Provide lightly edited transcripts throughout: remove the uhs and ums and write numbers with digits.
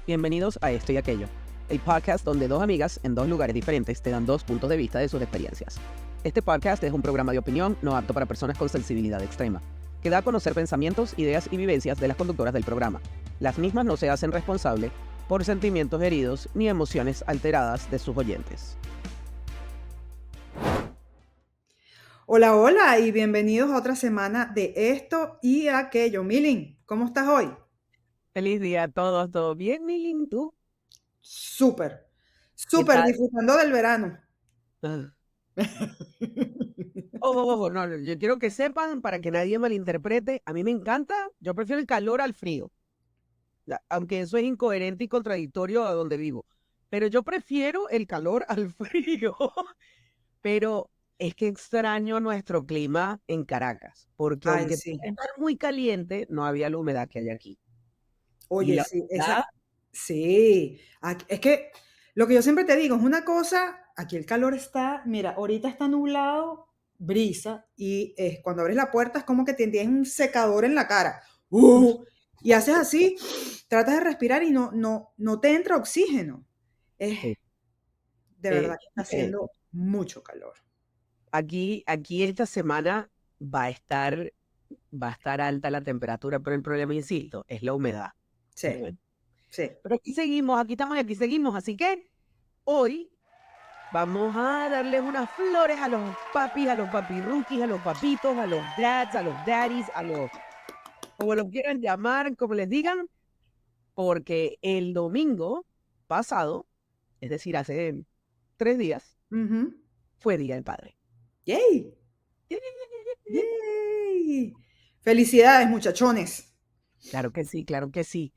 Bienvenidos a Esto y Aquello, el podcast donde dos amigas en dos lugares diferentes te dan dos puntos de vista de sus experiencias. Este podcast es un programa de opinión no apto para personas con sensibilidad extrema, que da a conocer pensamientos, ideas y vivencias de las conductoras del programa. Las mismas no se hacen responsable por sentimientos heridos ni emociones alteradas de sus oyentes. Hola, hola y bienvenidos a otra semana de Esto y Aquello. Milin, ¿cómo estás hoy? Feliz día a todos, ¿todo bien, Milin? ¿Tú? Súper, ¿Qué súper tal? disfrutando del verano. No, yo quiero que sepan, para que nadie malinterprete, a mí me encanta, yo prefiero el calor al frío. Aunque eso es incoherente y contradictorio a donde vivo. Pero yo prefiero el calor al frío. Pero es que extraño nuestro clima en Caracas, porque Ay, aunque sí. está muy caliente, no había la humedad que hay aquí. Y Oye, la sí, humedad, sí. Es que lo que yo siempre te digo es una cosa, aquí el calor está, mira, ahorita está nublado, brisa, y cuando abres la puerta es como que tienes un secador en la cara. Y haces así, tratas de respirar y no te entra oxígeno. Es sí, de eh, verdad que está eh, haciendo mucho calor. aquí esta semana va a estar alta la temperatura, pero el problema, insisto, es la humedad. Sí, Bueno, sí. pero aquí seguimos, aquí estamos y aquí seguimos. Así que hoy vamos a darles unas flores a los papis, a los papirruquis, a los papitos, a los dads, a los daddies, como los quieran llamar, como les digan, porque el domingo pasado, es decir, hace 3 días, Ujú. fue Día del Padre. ¡Yay! ¡Yay! Felicidades, muchachones. Claro que sí, claro que sí.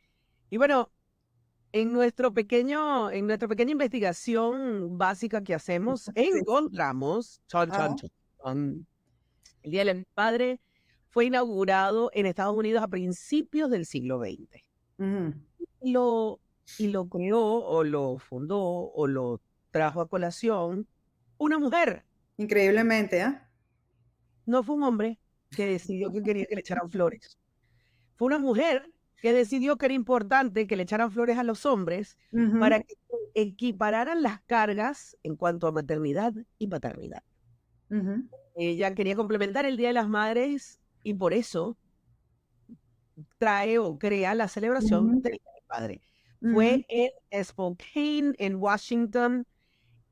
Y bueno, en nuestra pequeña investigación básica que hacemos, Sí. encontramos, chon, chon, Ajá. chon, chon, el Día del Padre fue inaugurado en Estados Unidos a principios del siglo XX. Ujú. Lo, y lo creó, o lo fundó, o lo trajo a colación una mujer. Increíblemente, ¿ah? No fue un hombre que decidió que quería que le echaran flores. Fue una mujer que decidió que era importante que le echaran flores a los hombres Ujú, para que equipararan las cargas en cuanto a maternidad y paternidad. ujú, Ella quería complementar el Día de las Madres y por eso trae o crea la celebración ujú, del Día del Padre. ujú. Fue en Spokane, en Washington,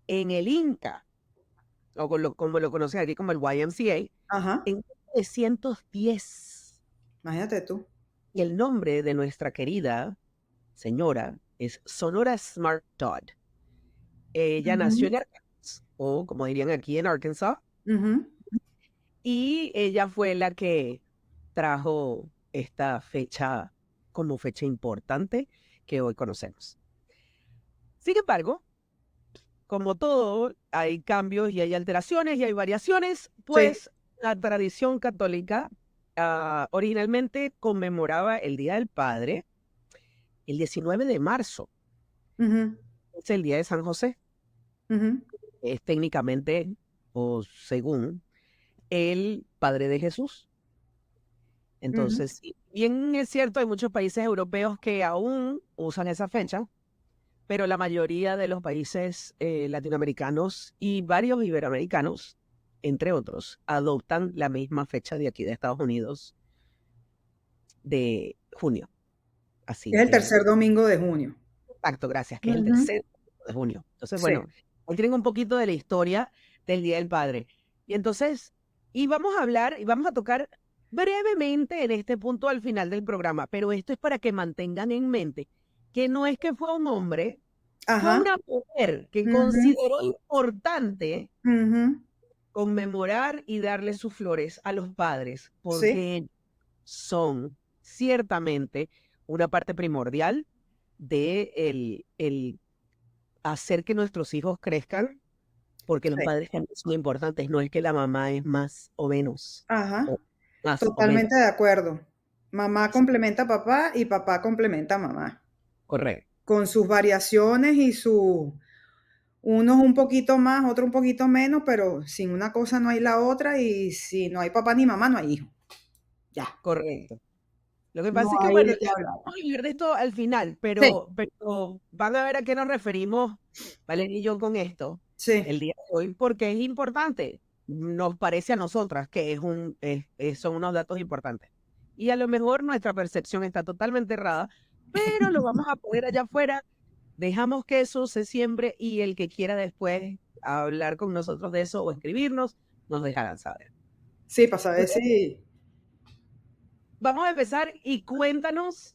en el Inca, o como lo conocen aquí como el YMCA, Ajá. en 1910. Imagínate tú. Y el nombre de nuestra querida señora es Sonora Smart Todd. Ella nació Ujú, en Arkansas, o como dirían aquí en Arkansas, ujú. y ella fue la que trajo esta fecha como fecha importante que hoy conocemos. Sin embargo, como todo, hay cambios y hay alteraciones y hay variaciones, Sí. pues la tradición católica originalmente conmemoraba el Día del Padre el 19 de marzo, Ujú, es el Día de San José. ujú, Es técnicamente, o según, el padre de Jesús. ujú. Entonces, si bien es cierto, hay muchos países europeos que aún usan esa fecha, pero la mayoría de los países latinoamericanos y varios iberoamericanos, entre otros, adoptan la misma fecha de aquí de Estados Unidos de junio. Así Es el que, tercer domingo de junio. exacto, gracias, que es el Ujú. 3 de junio. Entonces, Sí. bueno, ahí tienen un poquito de la historia del Día del Padre. Y entonces, y vamos a hablar y vamos a tocar brevemente en este punto al final del programa, pero esto es para que mantengan en mente que no es que fue un hombre, fue Ajá. una mujer que Ujú, consideró importante ujú. conmemorar y darle sus flores a los padres, Sí, porque son ciertamente una parte primordial de el hacer que nuestros hijos crezcan, porque los sí. padres también son importantes, no es que la mamá es más o menos, Ajá. o más o menos. Totalmente de acuerdo. Mamá complementa a papá y papá complementa a mamá. Correcto. Con sus variaciones y unos un poquito más, otro un poquito menos, pero sin una cosa no hay la otra y si no hay papá ni mamá no hay hijo. Ya. Correcto. Lo que No pasa es que, hay bueno, de qué hablar. vamos a hablar de esto al final, Sí, pero van a ver a qué nos referimos, Valeria y yo, con esto sí. el día de hoy, porque es importante. Nos parece a nosotras que son unos datos importantes. Y a lo mejor nuestra percepción está totalmente errada, pero lo vamos a poner allá afuera. Dejamos que eso se siembre y el que quiera después hablar con nosotros de eso o escribirnos, nos dejarán saber. Sí, para saber si. Vamos a empezar y cuéntanos,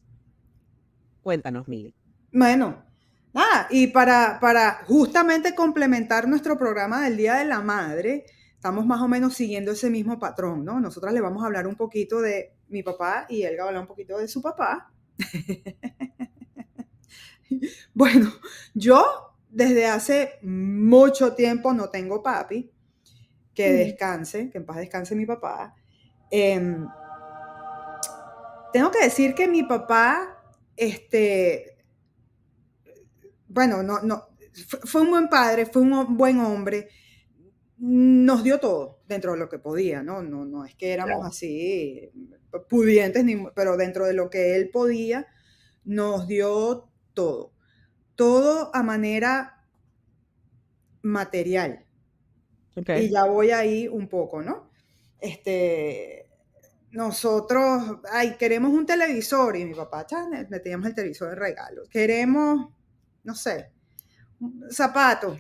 Miguel. Bueno, nada, y para justamente complementar nuestro programa del Día de la Madre, estamos más o menos siguiendo ese mismo patrón, ¿no? Nosotras le vamos a hablar un poquito de mi papá y él va a hablar un poquito de su papá. Bueno, yo desde hace mucho tiempo no tengo papi, que descanse, que en paz descanse mi papá. Em, Tengo que decir que mi papá, bueno, no, fue un buen padre, fue un buen hombre, nos dio todo dentro de lo que podía, ¿no? No es que éramos Claro. así pudientes, pero dentro de lo que él podía, nos dio todo. Todo a manera material. Y Ok. ya voy ahí un poco, ¿no? Nosotros, ay, queremos un televisor y mi papá, le teníamos el televisor de regalo. Queremos, no sé, zapatos,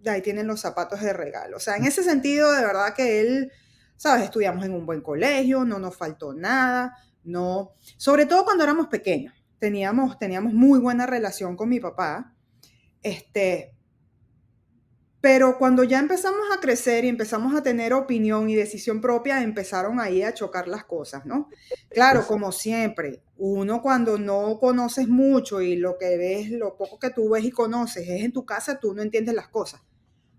y ahí tienen los zapatos de regalo. O sea, en ese sentido, de verdad que él, sabes, estudiamos en un buen colegio, no nos faltó nada, no, sobre todo cuando éramos pequeños, teníamos muy buena relación con mi papá, pero cuando ya empezamos a crecer y empezamos a tener opinión y decisión propia, empezaron ahí a chocar las cosas, ¿no? Claro, Eso. como siempre, uno cuando no conoces mucho y lo que ves, lo poco que tú ves y conoces es en tu casa, tú no entiendes las cosas.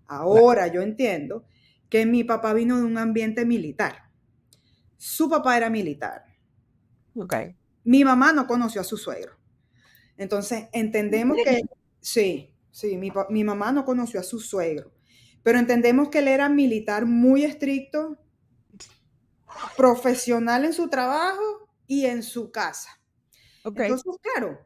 Claro. Ahora yo entiendo que mi papá vino de un ambiente militar. Su papá era militar. Ok. Mi mamá no conoció a su suegro. Entonces, entendemos que sí, sí, mi mamá no conoció a su suegro, pero entendemos que él era militar muy estricto, profesional en su trabajo y en su casa. Ok. Entonces, claro,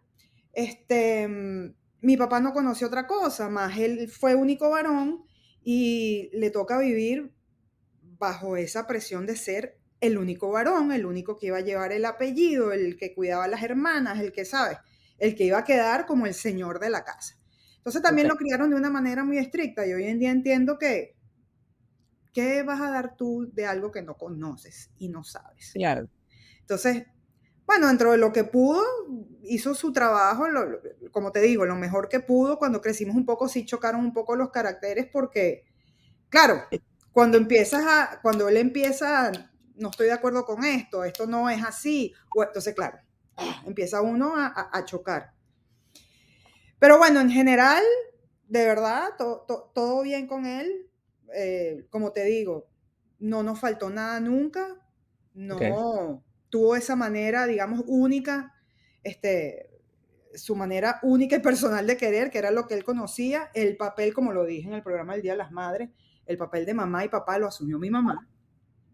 mi papá no conoció otra cosa, más él fue único varón y le toca vivir bajo esa presión de ser el único varón, el único que iba a llevar el apellido, el que cuidaba a las hermanas, el que sabe, el que iba a quedar como el señor de la casa. Entonces también Ok. lo criaron de una manera muy estricta y hoy en día entiendo que, ¿qué vas a dar tú de algo que no conoces y no sabes? Claro. Entonces, bueno, dentro de lo que pudo, hizo su trabajo, como te digo, lo mejor que pudo. Cuando crecimos un poco, sí chocaron un poco los caracteres porque, claro, cuando él empieza, no estoy de acuerdo con esto no es así, entonces, claro, empieza uno a chocar. Pero bueno, en general, de verdad, todo bien con él. Como te digo, no nos faltó nada nunca, Ok. no tuvo esa manera, digamos, única, este, su manera única y personal de querer, que era lo que él conocía, el papel, como lo dije en el programa del Día de las Madres, el papel de mamá y papá lo asumió mi mamá.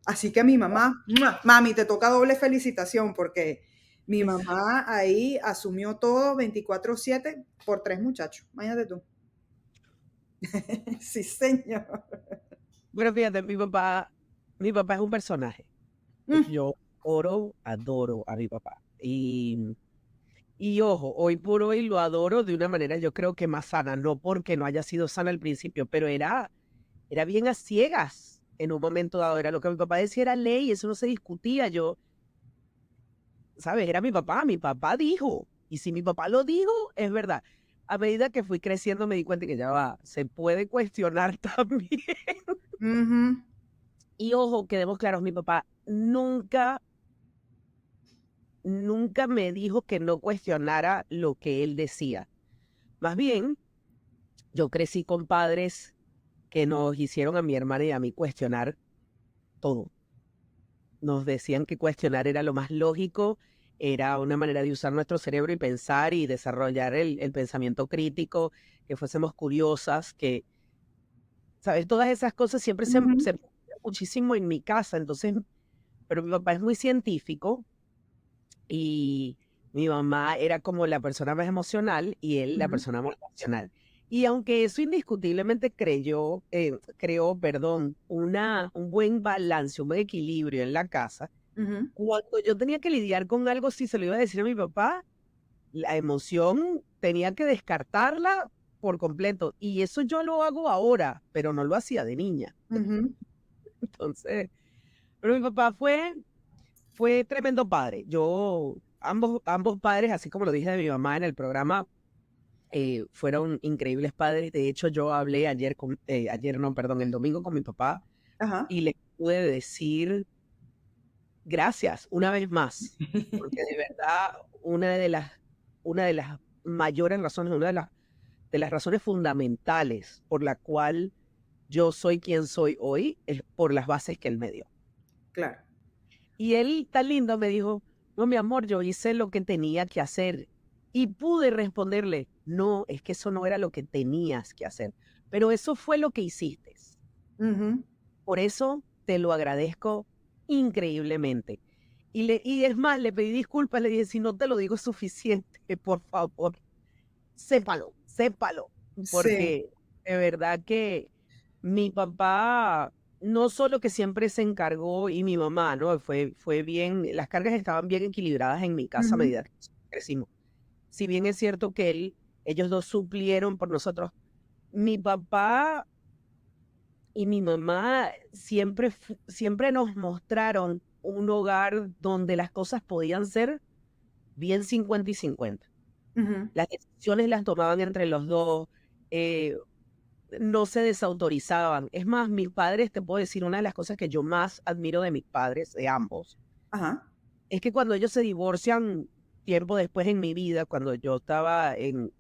Así que mi mamá, mami, te toca doble felicitación porque mi mamá ahí asumió todo 24/7 por 3 muchachos. Imagínate tú. Sí, señor. Bueno, fíjate, mi papá es un personaje. Mm, Yo adoro a mi papá. Y ojo, hoy por hoy lo adoro de una manera yo creo que más sana, no porque no haya sido sana al principio, pero era bien a ciegas en un momento dado. Era lo que mi papá decía, era ley, eso no se discutía. Yo, ¿sabes? Era mi papá dijo. Y si mi papá lo dijo, es verdad. A medida que fui creciendo me di cuenta que ya va, se puede cuestionar también. ujú, Y ojo, quedemos claros, mi papá nunca me dijo que no cuestionara lo que él decía. Más bien, yo crecí con padres que nos hicieron a mi hermana y a mí cuestionar todo. Nos decían que cuestionar era lo más lógico, era una manera de usar nuestro cerebro y pensar y desarrollar el pensamiento crítico, que fuésemos curiosas, que, ¿sabes? Todas esas cosas siempre ujú. muchísimo en mi casa. Entonces, pero mi papá es muy científico y mi mamá era como la persona más emocional y él la Ujú, persona más racional. Y aunque eso indiscutiblemente creó, perdón, un buen balance, un buen equilibrio en la casa, ujú, cuando yo tenía que lidiar con algo, si se lo iba a decir a mi papá, la emoción tenía que descartarla por completo. Y eso yo lo hago ahora, pero no lo hacía de niña. ujú. Entonces, pero mi papá fue tremendo padre. Ambos padres, así como lo dije de mi mamá en el programa, fueron increíbles padres. De hecho, yo hablé ayer no, perdón, el domingo con mi papá Ajá. y le pude decir gracias una vez más, porque de verdad una de las mayores razones, una de las razones fundamentales por la cual yo soy quien soy hoy es por las bases que él me dio. Claro. Y él tan lindo me dijo, no, mi amor, yo hice lo que tenía que hacer. Y pude responderle, no, es que eso no era lo que tenías que hacer, pero eso fue lo que hiciste. Ujú. Por eso te lo agradezco increíblemente. Y es más, le pedí disculpas, le dije, si no te lo digo es suficiente, por favor, sépalo, sépalo, Sí. porque de verdad que mi papá no solo que siempre se encargó y mi mamá, ¿no? Fue bien, las cargas estaban bien equilibradas en mi casa a Ujú, medida que crecimos. Si bien es cierto que ellos dos suplieron por nosotros, mi papá y mi mamá siempre nos mostraron un hogar donde las cosas podían ser bien 50 y 50. ujú. Las decisiones las tomaban entre los dos, eh, no se desautorizaban. Es más, mis padres, te puedo decir, una de las cosas que yo más admiro de mis padres, de ambos, Ajá. es que cuando ellos se divorcian, tiempo después en mi vida, cuando yo estaba en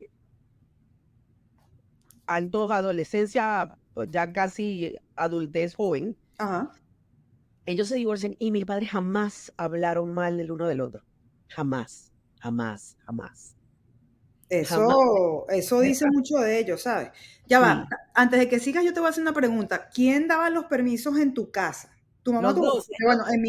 altos adolescencia, pues, ya casi adultez joven, Ajá. ellos se divorcian y mis padres jamás hablaron mal del uno del otro. Jamás, jamás, jamás, jamás. Eso dice mucho de ellos, ¿sabes? Ya va, Sí, antes de que sigas, yo te voy a hacer una pregunta. ¿Quién daba los permisos en tu casa? ¿Tu mamá o los tu papá? dos. Porque, bueno, en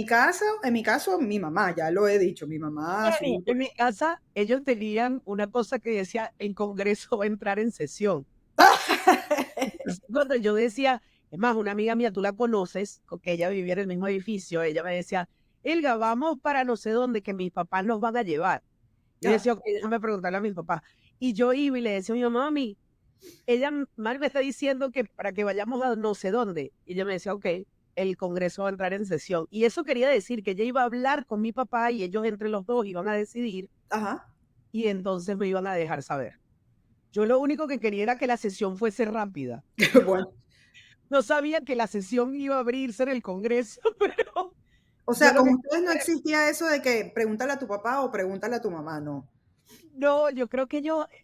mi caso, mi mamá, ya lo he dicho, mi mamá sí. En mi casa, ellos tenían una cosa que decía: "El Congreso va a entrar en sesión". Cuando yo decía es más, una amiga mía, tú la conoces, porque ella vivía en el mismo edificio, ella me decía: "Elga, vamos para no sé dónde, que mis papás nos van a llevar". Yo Ya. decía: "Okey, déjame preguntarle a mis papás". Y yo iba y le decía a mi mamá: "Mami, ella mal me está diciendo que para que vayamos a no sé dónde". Y ella me decía: "Okey, el Congreso va a entrar en sesión". Y eso quería decir que ella iba a hablar con mi papá y ellos entre los 2 iban a decidir Ajá. y entonces me iban a dejar saber. Yo lo único que quería era que la sesión fuese rápida. Qué bueno. No sabía que la sesión iba a abrirse en el Congreso, pero O yo sea, lo con que ustedes no existía eso de que pregúntale a tu papá o pregúntale a tu mamá, no. no,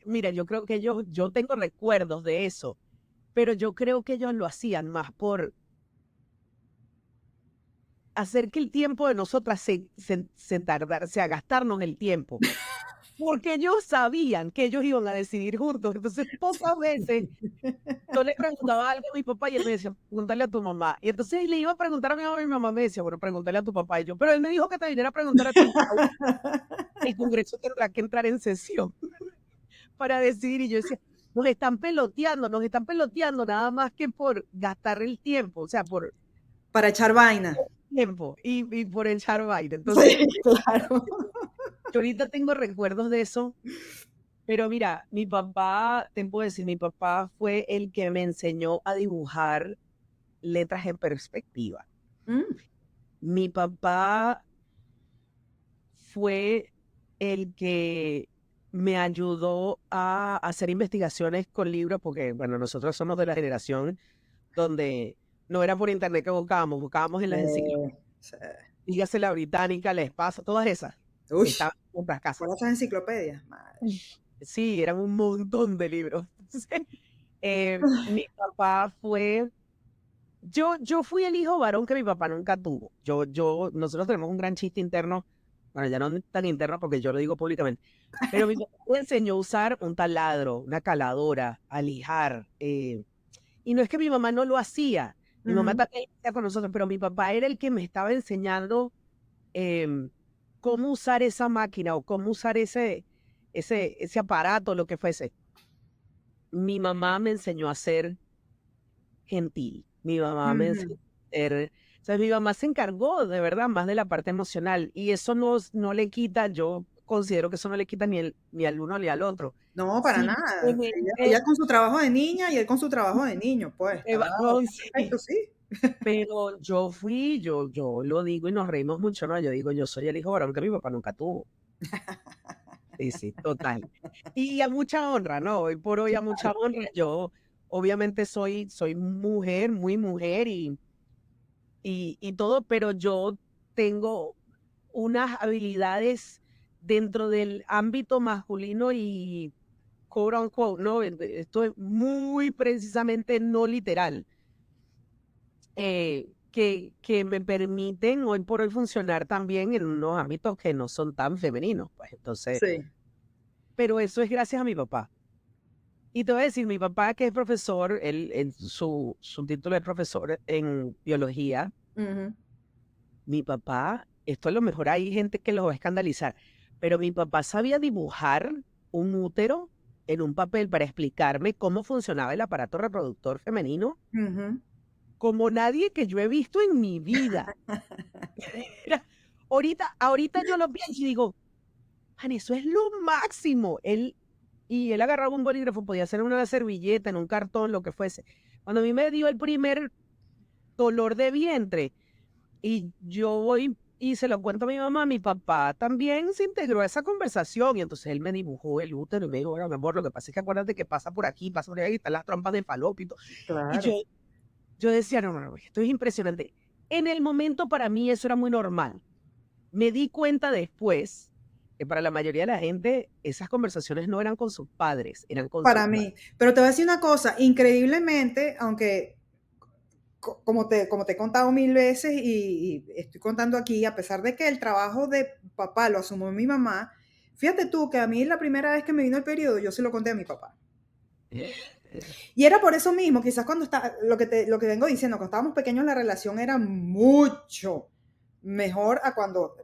mira, yo creo que yo tengo recuerdos de eso, pero yo creo que ellos lo hacían más por hacer que el tiempo de nosotras se tardara, o sea, gastarnos el tiempo, porque ellos sabían que ellos iban a decidir juntos. Entonces, pocas veces yo le preguntaba algo a mi papá y él me decía: "Pregúntale a tu mamá". Y entonces le iba a preguntar a mi mamá me decía: "Bueno, pregúntale a tu papá". Y yo: "Pero él me dijo que te viniera a preguntar a ti". El Congreso tendrá que entrar en sesión para decidir. Y yo decía: nos están peloteando nada más que por gastar el tiempo, o sea, por Para echar vaina. tiempo y por echar vaina. Sí, Entonces, claro. yo ahorita tengo recuerdos de eso, pero mira, mi papá, te puedo decir, mi papá fue el que me enseñó a dibujar letras en perspectiva. Mm, Mi papá fue el que me ayudó a hacer investigaciones con libros, porque, bueno, nosotros somos de la generación donde no era por internet que buscábamos en las enciclopedias, sí. dígase la británica, la Espasa, todas esas, Uy, estaban en nuestras casas. por esas enciclopedias, madre. Sí, eran un montón de libros. Entonces, mi papá yo fui el hijo varón que mi papá nunca tuvo. Nosotros tenemos un gran chiste interno, bueno, ya no tan interno porque yo lo digo públicamente, pero mi papá me enseñó a usar un taladro, una caladora, a lijar, y no es que mi mamá no lo hacía, mi mamá Ujú, también lo hacía con nosotros, pero mi papá era el que me estaba enseñando, em, cómo usar esa máquina o cómo usar ese aparato, lo que fuese. Mi mamá me enseñó a ser gentil. Mi mamá me enseñó Ujú. a ser, o sea, mi mamá se encargó de verdad más de la parte emocional y eso no le quita, yo considero que eso no le quita ni al uno ni al otro. No, para nada. Ella Simplemente con su trabajo de niña y él con su trabajo de niño, pues, me está va no, perfecto, sí, sí. pero yo lo digo y nos reímos mucho, ¿no? Yo digo, yo soy el hijo varón que mi papá nunca tuvo. Sí, sí, total. Y a mucha honra, ¿no? Hoy por hoy a mucha honra. Yo obviamente soy mujer, muy mujer y todo, pero yo tengo unas habilidades dentro del ámbito masculino y quote unquote, ¿no? Esto es muy precisamente no literal, que me permiten hoy por hoy funcionar también en unos ámbitos que no son tan femeninos, pues entonces, Sí. pero eso es gracias a mi papá. Y te voy a decir, mi papá que es profesor, él, en su título es profesor en biología. Ujú. Mi papá, esto a lo mejor hay gente que lo va a escandalizar, pero mi papá sabía dibujar un útero en un papel para explicarme cómo funcionaba el aparato reproductor femenino Ujú. como nadie que yo he visto en mi vida. Era- ahorita yo lo pienso y digo, "Man, eso es lo máximo". Él agarraba un bolígrafo, podía hacer una servilleta, en un cartón, lo que fuese. Cuando a mí me dio el primer dolor de vientre, y yo voy y se lo cuento a mi papá también se integró a esa conversación y entonces él me dibujó el útero y me dijo, bueno, mi amor, lo que pasa es que acuérdate que pasa por aquí, pasa por ahí, están las trompas de falopio y todo. Y Claro. yo decía, no, no, no, esto es impresionante. En el momento para mí eso era muy normal. Me di cuenta después que para la mayoría de la gente esas conversaciones no eran con sus padres, eran con sus Para madres. mí. Pero te voy a decir una cosa, increíblemente, aunque como te he contado mil veces y estoy contando aquí, a pesar de que el trabajo de papá lo asumió mi mamá, fíjate tú que a mí la primera vez que me vino el periodo, yo se lo conté a mi papá. Y era por eso mismo, quizás cuando está, lo que vengo diciendo, cuando estábamos pequeños la relación era mucho mejor a cuando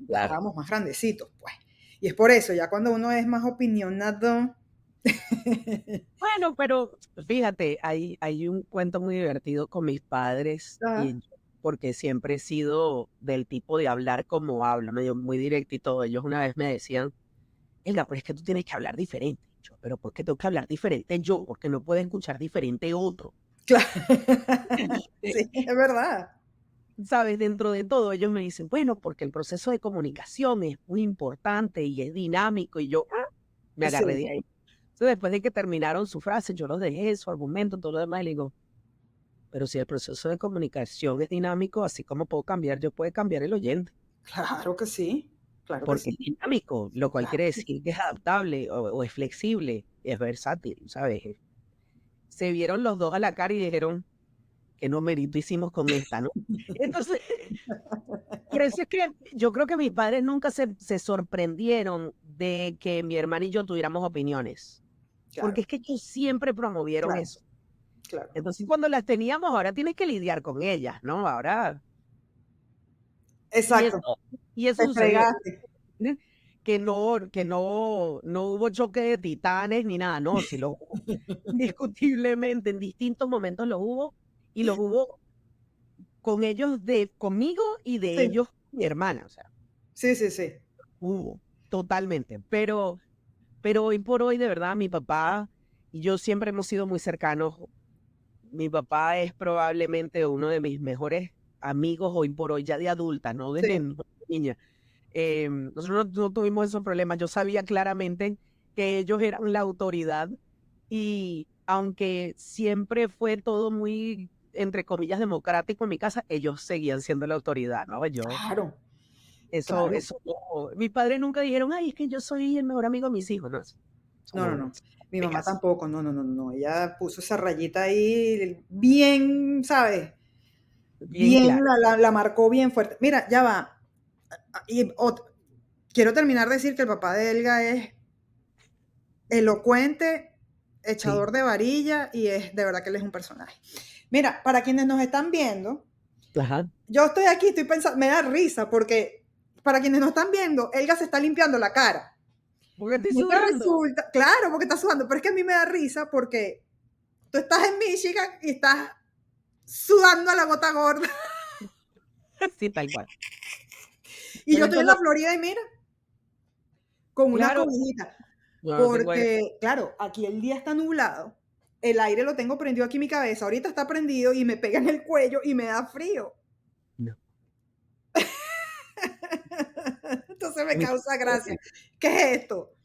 Claro. estábamos más grandecitos, pues. Y es por eso, ya cuando uno es más opinionado. Bueno, pero fíjate, hay un cuento muy divertido con mis padres Ah, porque siempre he sido del tipo de hablar como hablo, medio muy directo y todo. Ellos una vez me decían, Elga, pero es que tú tienes que hablar diferente. Yo, pero ¿por qué tengo que hablar diferente yo? Porque no puedo escuchar diferente otro. claro. Eh, Sí, es verdad. ¿Sabes? Dentro de todo, ellos me dicen, bueno, porque el proceso de comunicación es muy importante y es dinámico. Y yo me agarré Sí, de ahí. Entonces, después de que terminaron su frase, yo los dejé, su argumento, todo lo demás, y le digo, pero si el proceso de comunicación es dinámico, así como puedo cambiar, yo puedo cambiar el oyente, claro que sí, claro que porque sí. es dinámico, lo cual Claro. quiere decir que es adaptable o es flexible, es versátil, ¿sabes? Se vieron los dos a la cara y dijeron, qué numerito hicimos con esta, ¿no? Entonces, por eso es que yo creo que mis padres nunca se sorprendieron de que mi hermana y yo tuviéramos opiniones, porque Claro, es que ellos siempre promovieron claro, eso. claro. Entonces, cuando las teníamos, ahora tienes que lidiar con ellas, ¿no? Ahora, y eso, Exacto, y eso te sucedió, fregaste. ¿eh? No hubo choque de titanes ni nada, no, sí lo hubo. Indiscutiblemente, en distintos momentos lo hubo, y los hubo con ellos conmigo y de Sí, ellos con mi hermana, o sea, sí, sí, sí. hubo, totalmente. Pero hoy por hoy, de verdad, mi papá y yo siempre hemos sido muy cercanos. Mi papá es probablemente uno de mis mejores amigos hoy por hoy, ya de adulta, no Sí, de niña. Nosotros no tuvimos esos problemas. Yo sabía claramente que ellos eran la autoridad y aunque siempre fue todo muy, entre comillas, democrático en mi casa, ellos seguían siendo la autoridad, ¿no? claro, claro. Eso no, mis padres nunca dijeron, ay, es que yo soy el mejor amigo de mis hijos, no, eso No, no, no, no. Mi mi mamá casa. tampoco, no, no, no, no. Ella puso esa rayita ahí bien, ¿sabes? Bien Bien, claro. la marcó bien fuerte. Mira, ya va. Y quiero terminar de decir que el papá de Elga es elocuente, Sí. echador de varilla y es de verdad que él es un personaje. Mira, para quienes nos están viendo, Ajá. yo estoy aquí, estoy pensando, me da risa porque para quienes no están viendo, Elga se está limpiando la cara. Porque estoy Y sudando. resulta, claro, porque está sudando, pero es que a mí me da risa porque tú estás en Michigan y estás sudando a la gota gorda. Sí, tal cual. Y Pero yo estoy en la entonces, Florida y mira, con una claro, cobijita. yo no tengo aire. Porque, claro, aquí el día está nublado, el aire lo tengo prendido aquí en mi cabeza, ahorita está prendido y me pega en el cuello y me da frío. No. Entonces me causa gracia. ¿Qué es esto?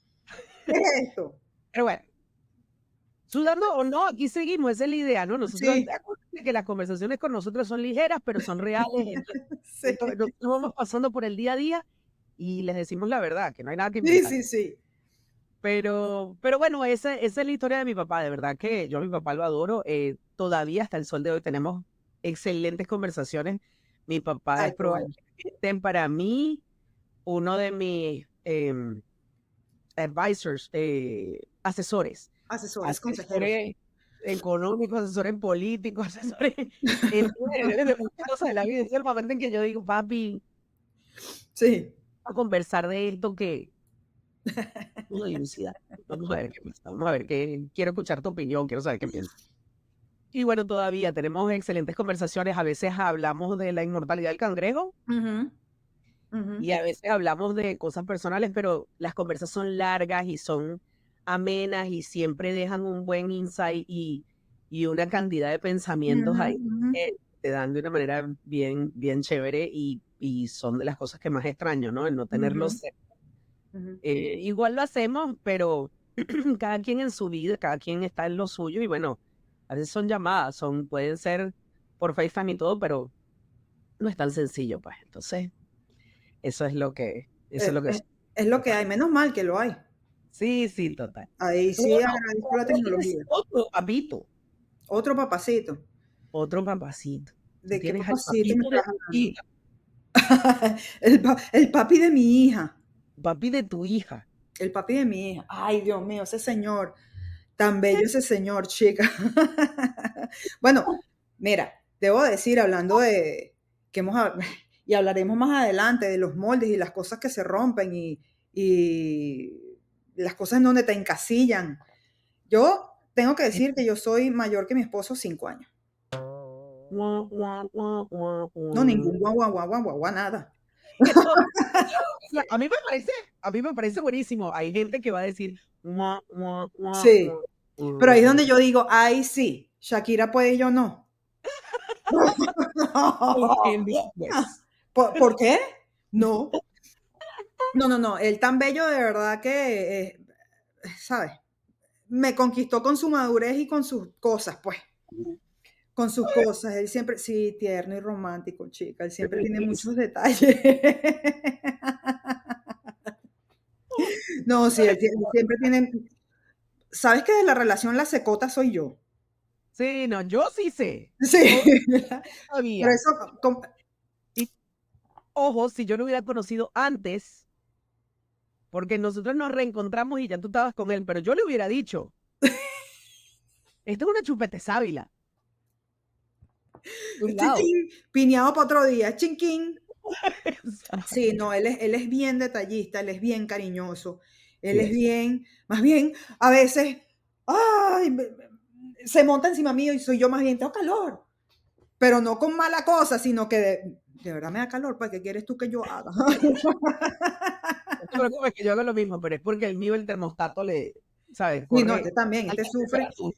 ¿Qué es esto? Pero bueno, sudando o no, aquí seguimos, esa es la idea, ¿no? Nosotros, Sí, acuérdense que las conversaciones con nosotros son ligeras, pero son reales. sí, Nosotros vamos pasando por el día a día y les decimos la verdad, que no hay nada que sí, inventar. sí, sí. Pero bueno, esa es la historia de mi papá, de verdad que yo a mi papá lo adoro. Todavía hasta el sol de hoy tenemos excelentes conversaciones. Mi papá Ay, es qué bueno. probablemente para mí uno de mis advisors, asesores, Asesores, consejeros. asesores económicos, asesores políticos, asesores de muchas cosas de la vida. Es el momento en que yo digo, papi, Sí. a conversar de esto que una diversidad. Vamos a ver qué pasa, vamos a ver qué, quiero escuchar tu opinión, quiero saber qué piensas. Y bueno, todavía tenemos excelentes conversaciones. A veces hablamos de la inmortalidad del cangrejo Ujú, ujú, y a veces hablamos de cosas personales, pero las conversas son largas y son amenas y siempre dejan un buen insight y una cantidad de pensamientos ujú, ahí ujú, que te dan de una manera bien, bien chévere y son de las cosas que más extraño, ¿no? El no ujú, tenerlos. ujú. Igual lo hacemos, pero cada quien en su vida, cada quien está en lo suyo y bueno, a veces son llamadas, pueden ser por FaceTime y todo, pero no es tan sencillo, pues. Entonces, eso es Es, lo que es. es- es lo que hay, menos mal que lo hay. Sí, sí, total. Ahí Pero sí bueno, agradezco la ahora tienes tecnología. Otro papacito. otro papacito. Tú ¿De qué tienes al papacito me papito de estás tu hablando? hija, El papi de mi hija. papi de tu hija. El papi de mi hija. Ay, Dios mío, ese señor. Tan bello ese señor, chica. Bueno, mira, debo decir, hablando de que y hablaremos más adelante de los moldes y las cosas que se rompen y las cosas en donde te encasillan. Yo tengo que decir que yo soy mayor que mi esposo 5 años. Guau, guau, guau, guau, No, guau. ningún guau, guau, guau, guau, guau, guau, nada. A mí me parece buenísimo. Hay gente que va a decir, "Mua, mua, mua, mua, Sí, pero ahí es mua". donde yo digo, ay, sí, Shakira puede y yo no. Entiendo, pues. ¿Por qué? No. No, no, no, él tan bello de verdad que, ¿sabes? Me conquistó con su madurez y con sus cosas, pues, con sus cosas. Él siempre, sí, tierno y romántico, chica, él siempre tiene muchos detalles. No, sí, él siempre tiene, ¿sabes que de la relación la secota soy yo? Sí, no, yo sí sé. Sí, Yo por sabía. eso, Y ojo, si yo lo hubiera conocido antes, porque nosotros nos reencontramos y ya tú estabas con él, pero yo le hubiera dicho, esto es una chupete sábila. Cuidado. chin, piñado para otro día, chinquín. Sí, no, él es bien detallista, él es bien cariñoso, él es Yes. bien, más bien, a veces, ay, se monta encima mío y soy yo más bien, tengo calor, pero no con mala cosa, sino que de verdad me da calor, ¿para qué quieres tú que yo haga? No te preocupes que yo hago lo mismo, pero es porque el mío, el termostato, ¿sabes? Sí, no, este Corre también, a este la sufre. temperatura.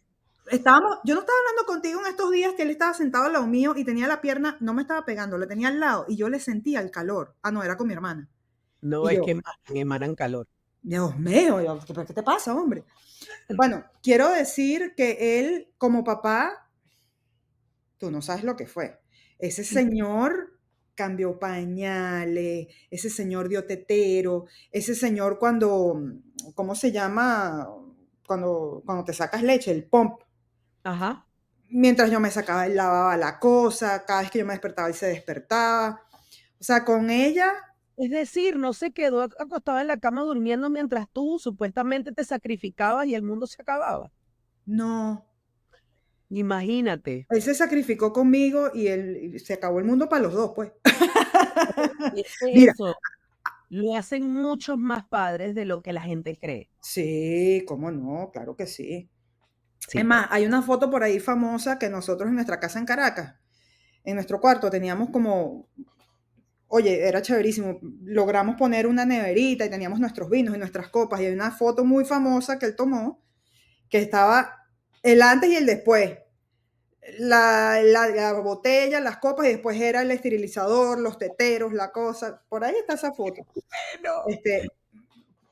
Yo no estaba hablando contigo en estos días que él estaba sentado al lado mío y tenía la pierna, no me estaba pegando, le tenía al lado y yo le sentía el calor. Ah, no, era con mi hermana. No, Y es yo, que emanan calor. Dios mío, yo, ¿qué te pasa, hombre? Bueno, quiero decir que él, como papá, tú no sabes lo que fue. Ese señor cambió pañales, ese señor dio tetero, ese señor cuando, ¿cómo se llama? Cuando te sacas leche, el pump. Ajá. Mientras yo me sacaba, él lavaba la cosa, cada vez que yo me despertaba, él se despertaba. O sea, con ella, Es decir, no se quedó acostado en la cama durmiendo mientras tú supuestamente te sacrificabas y el mundo se acababa. no. Imagínate. Él se sacrificó conmigo y se acabó el mundo para los dos, pues. Dice Mira, eso. lo hacen muchos más padres de lo que la gente cree. Sí, cómo no, claro que sí. Es Sí. más, hay una foto por ahí famosa que nosotros en nuestra casa en Caracas, en nuestro cuarto, teníamos como, oye, era chéverísimo. Logramos poner una neverita y teníamos nuestros vinos y nuestras copas. Y hay una foto muy famosa que él tomó, que estaba el antes y el después. La botella, las copas, y después era el esterilizador, los teteros, la cosa. Por ahí está esa foto. No. Este,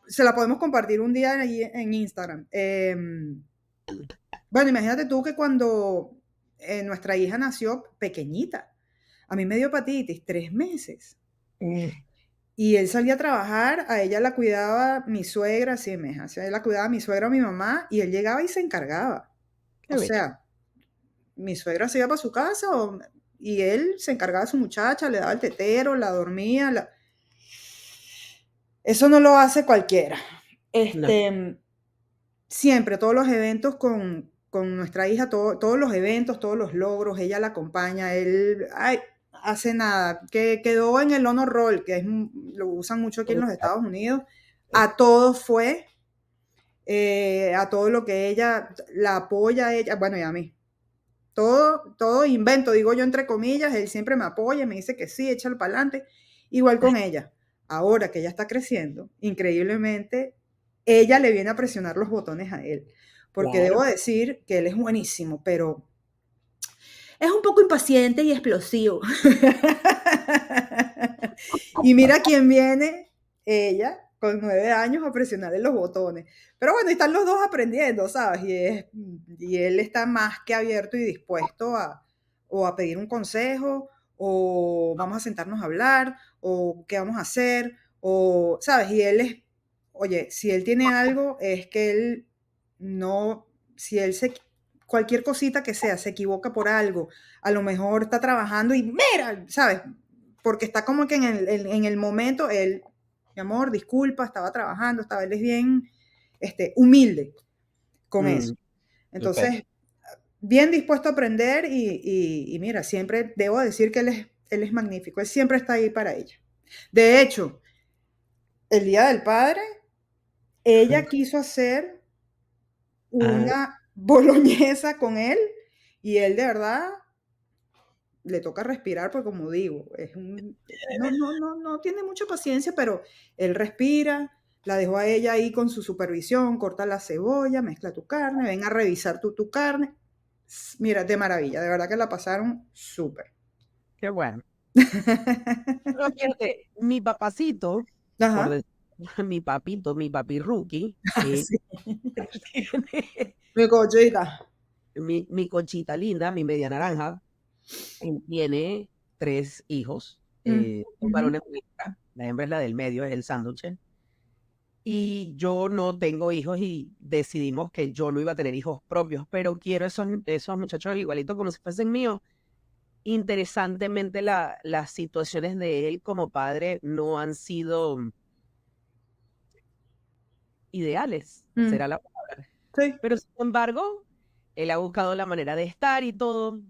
se la podemos compartir un día ahí en Instagram. Bueno, imagínate tú que cuando nuestra hija nació pequeñita, a mí me dio hepatitis, 3 meses. Y él salía a trabajar, a ella la cuidaba mi suegra, sí, meja, o sea, él la cuidaba mi suegra o mi mamá, y él llegaba y se encargaba. Qué O bello. sea, mi suegra se iba para su casa y él se encargaba de su muchacha, le daba el tetero, la dormía. Eso no lo hace cualquiera. No. Siempre, todos los eventos con nuestra hija, todos los eventos, todos los logros, ella la acompaña, él ay, hace nada, que quedó en el honor roll, que lo usan mucho aquí en los Estados Unidos, a todo fue, a todo lo que ella la apoya a ella, bueno, y a mí. Todo invento, digo yo entre comillas, él siempre me apoya, me dice que sí, échalo para adelante. Igual con ella. Ahora que ella está creciendo, increíblemente, ella le viene a presionar los botones a él. Porque Claro. debo decir que él es buenísimo, pero es un poco impaciente y explosivo. Y mira quién viene, ella, con 9 años a presionarle los botones. Pero bueno, están los dos aprendiendo, ¿sabes? Y él está más que abierto y dispuesto o a pedir un consejo, o vamos a sentarnos a hablar, o qué vamos a hacer, o, ¿sabes? Y él es, oye, si él tiene algo, es que él no, si él cualquier cosita que sea, se equivoca por algo, a lo mejor está trabajando y mira, ¿sabes? Porque está como que en el momento, él, mi amor, disculpa, estaba trabajando, él es bien humilde con eso. Mm, ok. Entonces, bien dispuesto a aprender y mira, siempre debo decir que él es magnífico, él siempre está ahí para ella. De hecho, el Día del Padre, ella quiso hacer Ah, una boloñesa con él y él de verdad le toca respirar, porque como digo, no tiene mucha paciencia, pero él respira, la dejó a ella ahí con su supervisión, corta la cebolla, mezcla tu carne, ven a revisar tu carne. Mira, de maravilla, de verdad que la pasaron súper. qué bueno. Pero fíjate, mi papacito, por Ajá, decir, mi papito, mi papi Rookie, sí. tiene Mi cochita. mi conchita linda, mi media naranja, él tiene 3 hijos, un Ujú. varón y una hembra. La hembra es la del medio, es el sándwich. Y yo no tengo hijos y decidimos que yo no iba a tener hijos propios, pero quiero esos muchachos igualitos como si fuesen míos. Interesantemente, las situaciones de él como padre no han sido ideales, Mm, será la palabra. sí. Pero sin embargo, él ha buscado la manera de estar y todo.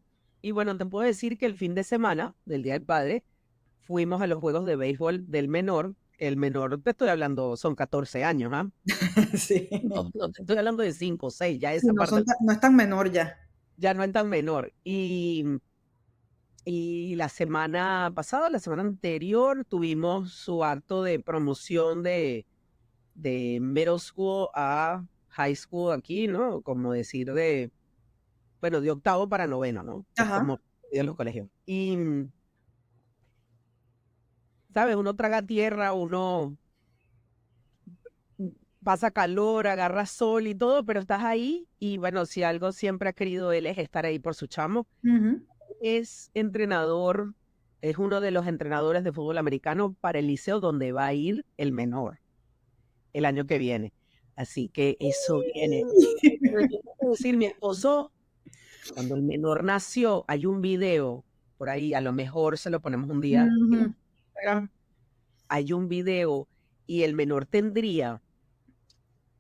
Y bueno, te puedo decir que el fin de semana del Día del Padre fuimos a los juegos de béisbol del menor. El menor, te estoy hablando, son 14 años, ¿ah? Sí. No te estoy hablando de 5 o 6, ya Sí, esa parte no es tan menor ya. ya no es tan menor. Y la semana pasada, la semana anterior, tuvimos su acto de promoción de middle school a high school aquí, ¿no? Como decir bueno, de octavo para noveno, ¿no? Que es Ajá. como en los colegios. Y, ¿sabes? Uno traga tierra, uno pasa calor, agarra sol y todo, pero estás ahí y bueno, si algo siempre ha querido él es estar ahí por su chamo. Ujú. Es entrenador, es uno de los entrenadores de fútbol americano para el liceo donde va a ir el menor el año que viene. Así que eso viene. Pero yo te puedo decir, mi esposo, cuando el menor nació, hay un video por ahí, a lo mejor se lo ponemos un día en Ujú. Instagram, hay un video y el menor tendría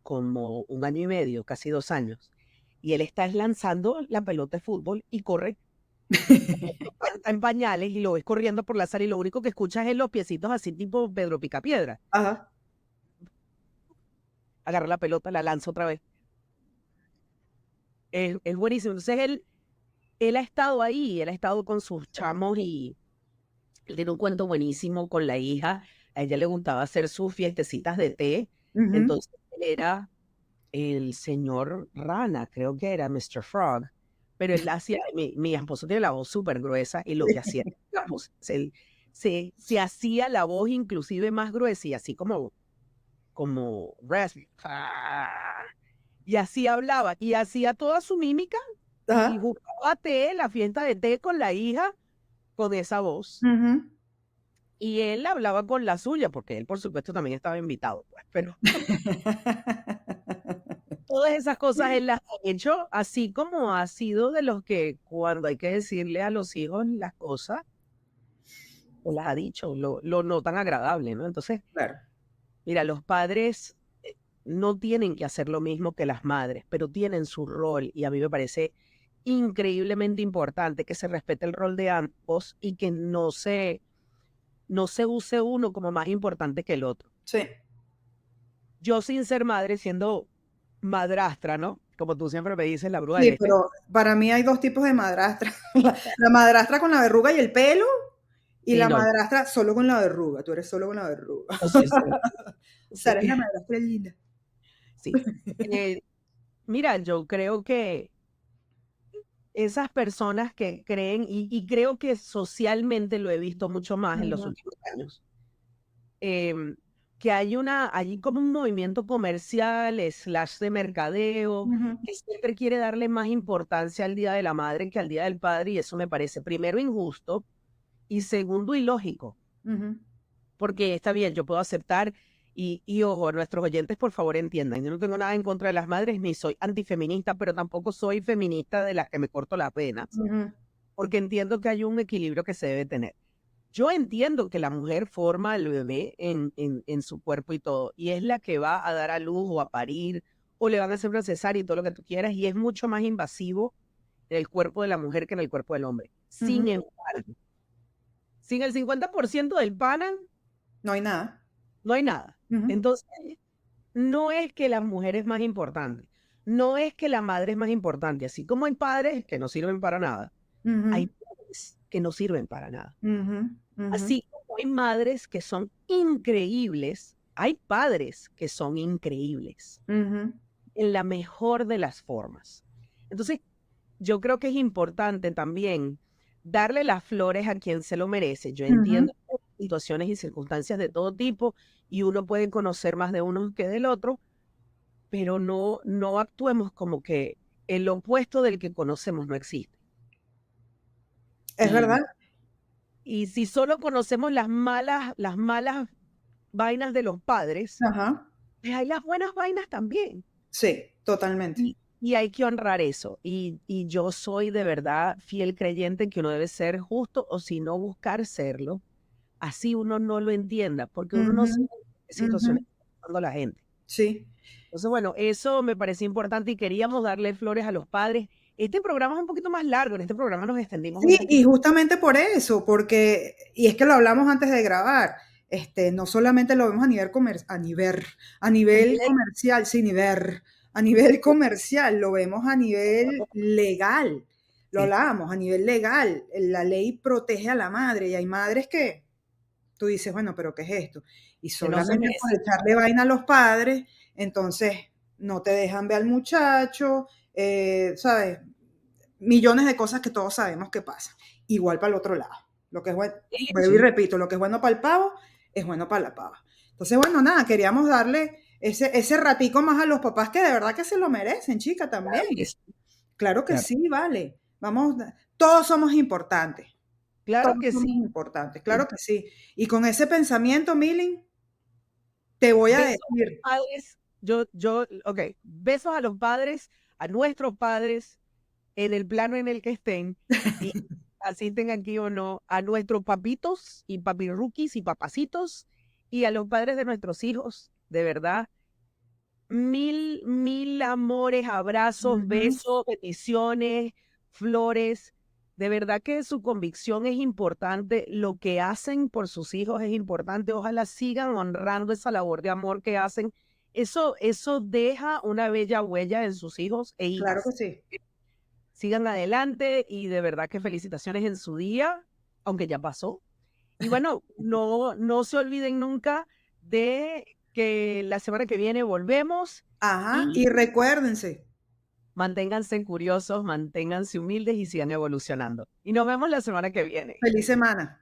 como 1 año y medio, casi 2 años, y él está lanzando la pelota de fútbol y corre. Está en pañales y lo ves corriendo por la sala y lo único que escuchas es los piecitos así tipo Pedro Picapiedra. Ajá. Agarra la pelota, la lanza otra vez. Es buenísimo. Entonces él ha estado ahí, él ha estado con sus chamos y él tiene un cuento buenísimo con la hija. A ella le gustaba hacer sus fiestecitas de té. Ujú. Entonces él era el señor Rana, creo que era Mr. Frog. Pero él hacía, mi esposo tiene la voz súper gruesa y lo que hacía era la voz, se hacía la voz inclusive más gruesa y así como raspy. Y así hablaba y hacía toda su mímica y Ajá. jugaba té, la fiesta de té con la hija con esa voz. Ujú. Y él hablaba con la suya, porque él, por supuesto, también estaba invitado, pues, pero todas esas cosas él las ha hecho, así como ha sido de los que cuando hay que decirle a los hijos las cosas, pues las ha dicho, lo no tan agradable, ¿no? Entonces, Claro. mira, los padres no tienen que hacer lo mismo que las madres, pero tienen su rol y a mí me parece increíblemente importante que se respete el rol de ambos y que no se use uno como más importante que el otro. Sí. Yo sin ser madre, siendo madrastra, ¿no? Como tú siempre me dices, la bruja del Sí, este. pero para mí hay 2 tipos de madrastra. La madrastra con la verruga y el pelo, y Sí, la no, madrastra solo con la verruga. Tú eres solo con la verruga. yo sí soy. O sea, Sí, eres la madrastra linda. sí. Eh, Mira, yo creo que esas personas que creen, y creo que socialmente lo he visto mucho más en los Ujú, últimos años, em, que hay como un movimiento comercial, slash de mercadeo, ujú, que siempre quiere darle más importancia al Día de la Madre que al Día del Padre, y eso me parece, primero, injusto, y segundo, ilógico. ujú. Porque está bien, yo puedo aceptar, y ojo, nuestros oyentes, por favor, entiendan, yo no tengo nada en contra de las madres, ni soy antifeminista, pero tampoco soy feminista de las que me corto las venas, Ujú, porque entiendo que hay un equilibrio que se debe tener. Yo entiendo que la mujer forma al bebé en su cuerpo y todo, y es la que va a dar a luz o a parir, o le van a hacer una cesárea y todo lo que tú quieras, y es mucho más invasivo en el cuerpo de la mujer que en el cuerpo del hombre. ujú. Sin embargo, sin el 50% del pana, No hay nada. no hay nada. Ujú, Entonces, no es que la mujer es más importante, no es que la madre es más importante, así como hay padres que no sirven para nada, ujú, hay padres que no sirven para nada. ujú, ujú, Así como hay madres que son increíbles, hay padres que son increíbles, ujú, en la mejor de las formas. Entonces, yo creo que es importante también darle las flores a quien se lo merece. Yo ujú. entiendo situaciones y circunstancias de todo tipo y uno puede conocer más de uno que del otro, pero no actuemos como que el opuesto del que conocemos no existe. Es verdad. Y, y si solo conocemos las malas vainas de los padres, Ajá. pues hay las buenas vainas también. Sí, totalmente. Y hay que honrar eso. Y yo soy de verdad fiel creyente en que uno debe ser justo o si no buscar serlo. Así uno no lo entienda, porque uno no sabe Ujú, en qué ujú. situaciones está pasando la gente. Sí. Entonces, bueno, eso me parece importante y queríamos darle flores a los padres. Este programa es un poquito más largo, en este programa nos extendimos un Sí, y poquito. justamente por eso, porque y es que lo hablamos antes de grabar, no solamente lo vemos a nivel a nivel comercial, sí, a nivel comercial, lo vemos a nivel legal, lo Sí, hablábamos a nivel legal, la ley protege a la madre y hay madres que tú dices, bueno, pero ¿qué es esto? Y que no se solamente por merece. echarle vaina a los padres, entonces no te dejan ver al muchacho, ¿sabes? Millones de cosas que todos sabemos que pasan. Igual para el otro lado. Lo que es bueno, Sí, vuelvo y sí. repito, lo que es bueno para el pavo es bueno para la pava. Entonces, bueno, nada, queríamos darle ese ratico más a los papás que de verdad que se lo merecen, chica, Claro también. que sí. Claro que Claro, sí, vale. Vamos, todos somos importantes. claro Todos que somos sí. importantes, claro que sí. Y con ese pensamiento, Milling, te voy a Besos a los decir, padres. Ok, besos a los padres, a nuestros padres, en el plano en el que estén, y asisten aquí o no, a nuestros papitos y papirruquis y papacitos, y a los padres de nuestros hijos, de verdad. Mil, mil amores, abrazos, ujú, besos, bendiciones, flores. De verdad que su convicción es importante, lo que hacen por sus hijos es importante. Ojalá sigan honrando esa labor de amor que hacen. Eso deja una bella huella en sus hijos e Claro que hijas. sí. Sigan adelante y de verdad que felicitaciones en su día, aunque ya pasó. Y bueno, no se olviden nunca de que la semana que viene volvemos Ajá, y y recuérdense, manténganse curiosos, manténganse humildes y sigan evolucionando. Y nos vemos la semana que viene. feliz semana.